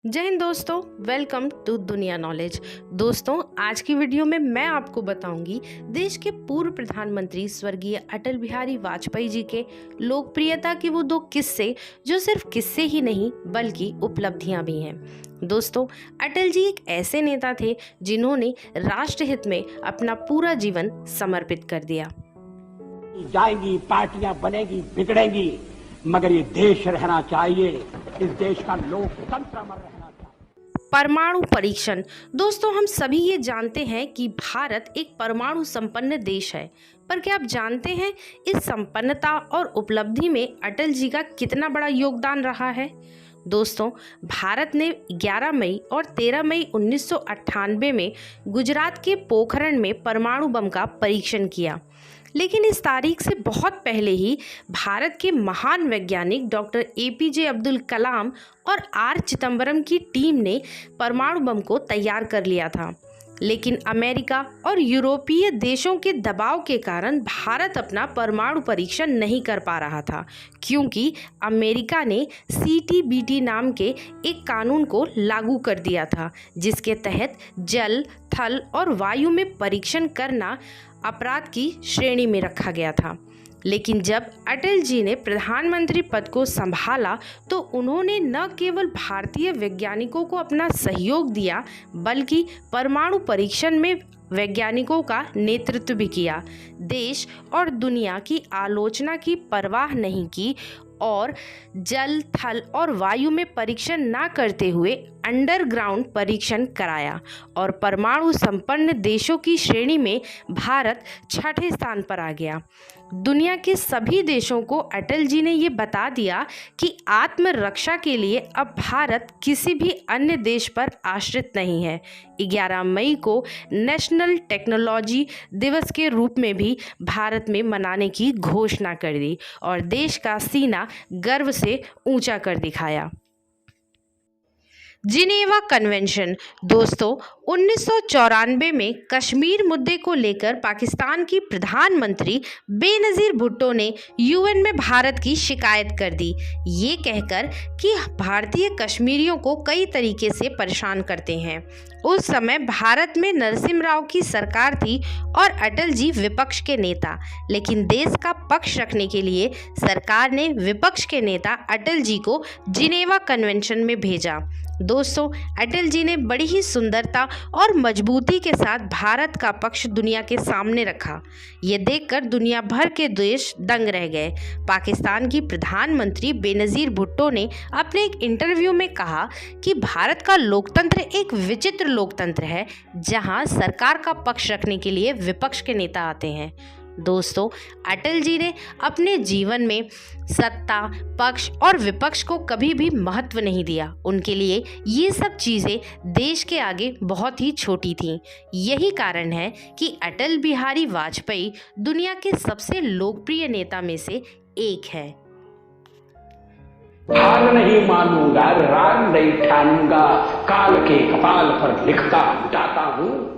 जय हिंद दोस्तों, welcome to दुनिया नॉलेज। दोस्तों, आज की वीडियो में मैं आपको बताऊंगी देश के पूर्व प्रधानमंत्री स्वर्गीय अटल बिहारी वाजपेयी जी के लोकप्रियता के वो 2 किस्से जो सिर्फ किस्से ही नहीं बल्कि उपलब्धियां भी हैं। दोस्तों, अटल जी एक ऐसे नेता थे जिन्होंने राष्ट्रहित में अपना पूरा जीवन समर्पित कर दिया। जाएंगी, पार्टियां बनेगी, बिगड़ेंगी, मगर ये देश रहना चाहिए। इस देश का लोकतंत्र अमर रहना चाहिए। परमाणु परीक्षण। दोस्तों, हम सभी ये जानते हैं कि भारत एक परमाणु संपन्न देश है, पर क्या आप जानते हैं इस संपन्नता और उपलब्धि में अटल जी का कितना बड़ा योगदान रहा है? दोस्तों, भारत ने 11 मई और 13 मई 1998 में गुजरात के पोखरण में परमाणु बम का परीक्षण किया। लेकिन इस तारीख से बहुत पहले ही भारत के महान वैज्ञानिक डॉक्टर एपीजे अब्दुल कलाम और आर चिदम्बरम की टीम ने परमाणु बम को तैयार कर लिया था। लेकिन अमेरिका और यूरोपीय देशों के दबाव के कारण भारत अपना परमाणु परीक्षण नहीं कर पा रहा था, क्योंकि अमेरिका ने CTBT नाम के एक कानून को लागू कर दिया था, जिसके तहत जल, थल और वायु में परीक्षण करना अपराध की श्रेणी में रखा गया था। लेकिन जब अटल जी ने प्रधानमंत्री पद को संभाला तो उन्होंने न केवल भारतीय वैज्ञानिकों को अपना सहयोग दिया, बल्कि परमाणु परीक्षण में वैज्ञानिकों का नेतृत्व भी किया। देश और दुनिया की आलोचना की परवाह नहीं की और जल, थल और वायु में परीक्षण न करते हुए अंडरग्राउंड परीक्षण कराया और परमाणु संपन्न देशों की श्रेणी में भारत 6ठे स्थान पर आ गया। दुनिया के सभी देशों को अटल जी ने ये बता दिया कि आत्मरक्षा के लिए अब भारत किसी भी अन्य देश पर आश्रित नहीं है। 11 मई को नेशनल टेक्नोलॉजी दिवस के रूप में भी भारत में मनाने की घोषणा कर दी और देश का सीना गर्व से ऊंचा कर दिखाया। Geneva convention. दोस्तों, 1994 में कश्मीर मुद्दे को लेकर पाकिस्तान की प्रधानमंत्री बेनज़ीर भुट्टो ने UN में भारत की शिकायत कर दी, ये कहकर कि भारतीय कश्मीरियों को कई तरीके से परेशान करते हैं। उस समय भारत में नरसिम्हा राव की सरकार थी और अटल जी विपक्ष के नेता, लेकिन देश का पक्ष रखने के लिए सरकार ने विपक्ष के नेता अटल जी को जिनेवा कन्वेंशन में भेजा। दोस्तों, अटल जी ने बड़ी ही सुंदरता और मजबूती के साथ भारत का पक्ष दुनिया के सामने रखा। ये देखकर दुनिया भर के देश दंग रह गए। पाकिस्तान की प्रधानमंत्री बेनज़ीर भुट्टो ने अपने एक इंटरव्यू में कहा कि भारत का लोकतंत्र एक विचित्र लोकतंत्र है, जहां सरकार का पक्ष रखने के लिए विपक्ष के नेता आते हैं। दोस्तों, अटल जी ने अपने जीवन में सत्ता, पक्ष और विपक्ष को कभी भी महत्व नहीं दिया। उनके लिए ये सब चीज़ें देश के आगे बहुत ही छोटी थीं। यही कारण है कि अटल बिहारी वाजपेयी दुनिया के सबसे लोकप्रिय नेता में से एक है। हार नहीं मानूंगा, राग नहीं ठानूंगा, काल के कपाल पर लिखता जाता हूँ।